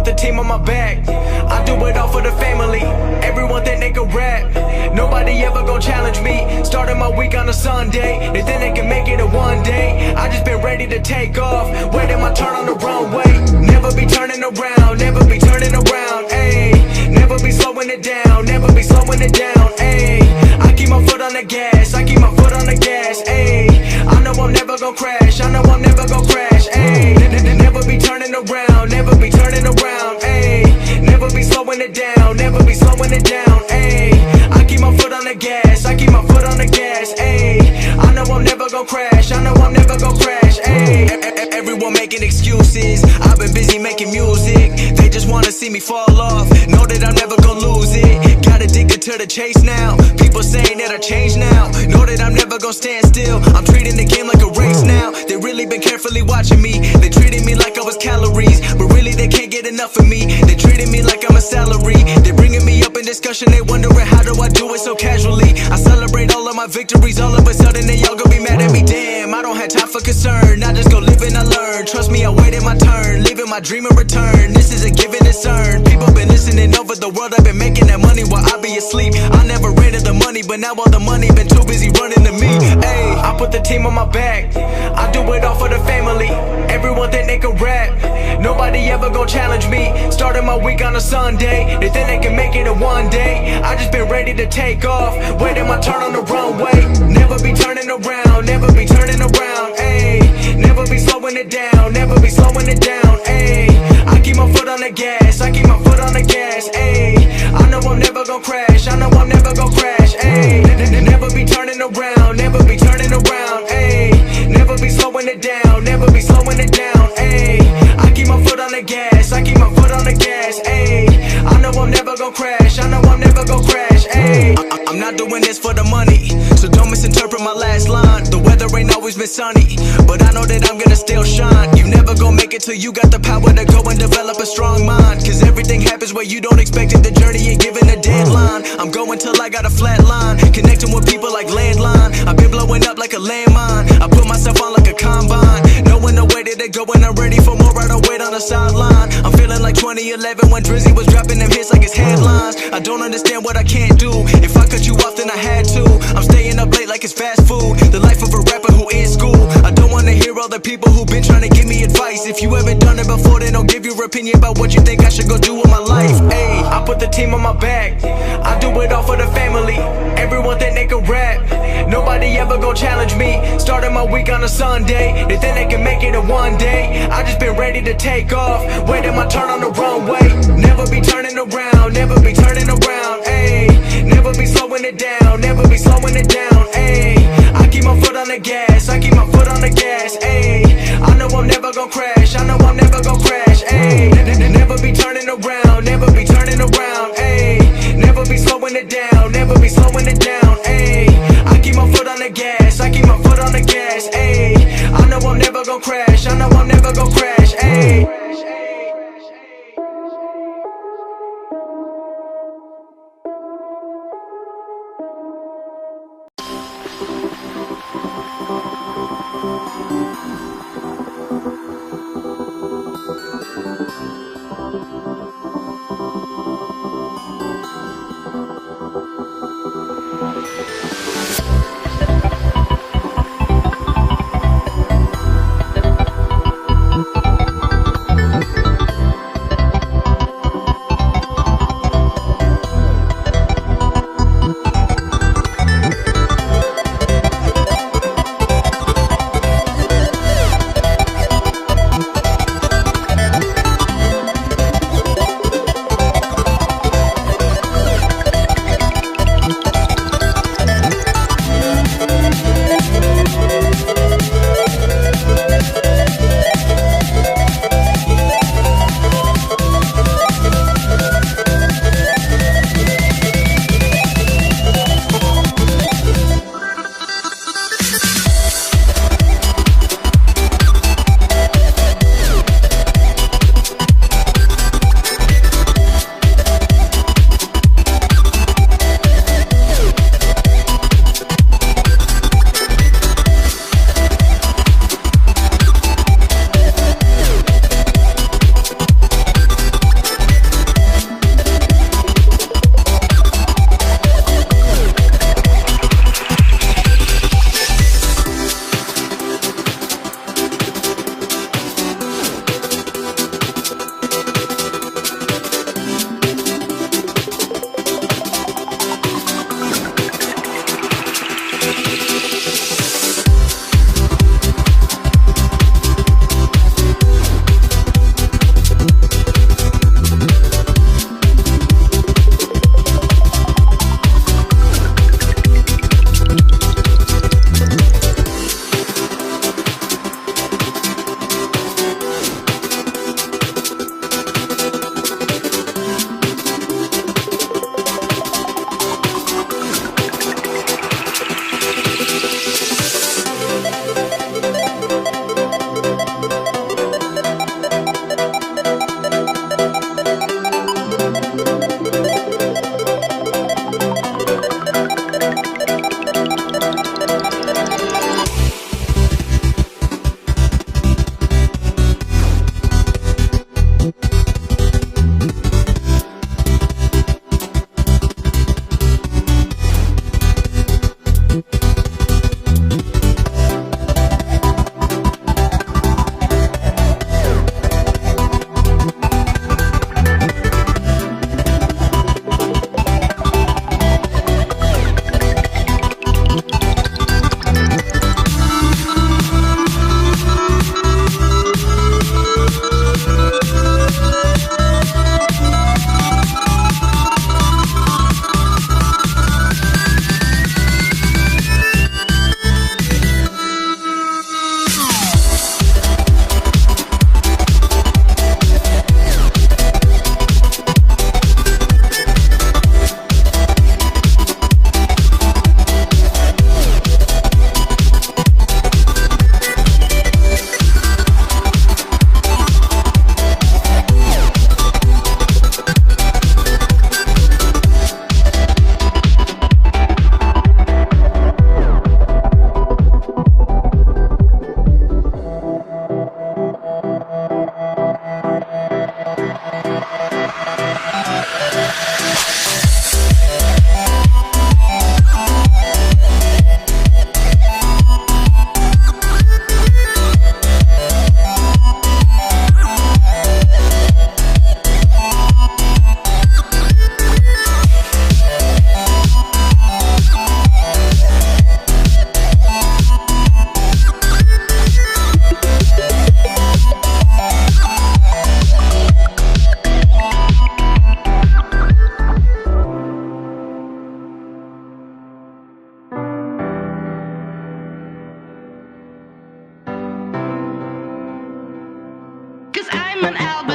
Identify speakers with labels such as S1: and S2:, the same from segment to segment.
S1: the team on my back. I do it all for the family. Everyone think they can rap. Nobody ever gon' challenge me. Starting my week on a Sunday. They think they can make it in one day. I just been ready to take off, waiting my turn on the runway. Never be turning around, never be turning around, ayy. Never be slowing it down, never be slowing it down, ayy. I keep my foot on the gas, I keep my foot on the gas, ayy. I know I'm never gon' crash, I know I'm never gon' crash, ayy. Never be turning around, never be turning around, ayy. Never be slowing it down, never be slowing it down, ayy. I keep my foot on the gas, I keep my foot on the gas, ayy. I know I'm never gon' crash, I know I'm never gon' crash, ayy. Everyone making excuses, I've been busy making music. They just wanna see me fall off, know that I'm never gon' lose it. Got addicted to the chase now, people saying that I changed now. Know that I'm never gon' stand still, I'm treating the game like a race now. They really been carefully watching me, they treated me like I was calories, but really they can't get enough of me. They treated me like I'm a salary, they bringing me up in discussion. They wondering how do I do it so casually. I celebrate all of my victories, all of a sudden they all gon' be mad at me. Damn, I don't have time for concern, I just go live and I learn. Trust me, I waited my turn, living my dream in return. This is a given, it's earned. People been listening over the world, I've been making that money while I be asleep. I never ran to the money, but now all the money been too busy running to me. Ayy, I put the team on my back, I do it all for the family. Everyone think they can rap, nobody ever gon' challenge me. Starting my week on a Sunday, they think they can make it in one day. I just been ready to take off, waiting my turn on the runway. Never be turning around, never be turning around, ayy. Never be slowing it down, never be slowing it down, ayy. I keep my foot on the gas, I keep my foot on the gas, ayy. I know I'm never gon' crash, I know I'm never gon' crash, ayy. Never be turning around, never be turning around, ayy. Never be slowing it down, never be slowing it down, ayy. I keep my foot on the gas, I keep my foot on the gas, ayy. I know I'm never gon' crash, I know I'm never gon' crash, ayy. I'm not doing this for the money, so don't misinterpret my last line. The weather ain't always been sunny, but I know that I'm gonna still shine. You never gon' make it till you got the power to go and develop a strong mind. Cause everything happens where you don't expect it, the journey ain't given a deadline. I'm going till I got a flat line, connecting with people like landline. I've been blowing up like a landmine, I put myself on like a combine. Knowing the way that they go and I'm ready for more, I don't wait on the sideline. I'm feeling like 2011 when Drizzy was dropping them hits like his headlines. I don't understand what I can't do, if I cut you off then I had to. I'm staying up late like it's fast food, the life of a rapper who in school. I don't wanna hear all the people who been trying to give me advice. If you haven't done it before, then don't give your opinion about what you think I should go do with my life. Ayy, I put the team on my back, I do it all for the family. Everyone think they can rap, nobody ever gon' challenge me. Starting my week on a Sunday, they think they can make it in one day. I just been ready to take off, waiting my turn on the runway. Never be turning around, never be turning around, ayy. Never be slowing it down, never be slowing it down, ayy. I keep my foot on the gas, I keep my foot on the gas, ayy. I know I'm never gon' crash, I know I'm never gon' crash, ayy. Never be turning around, never be turning around, ayy. Never be slowing it down, never be slowing it down, ayy. I keep my foot on the gas, I keep my foot on the gas, ayy. I know I'm never gon' crash, I know I'm never gon' crash, ayy.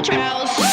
S2: the trails.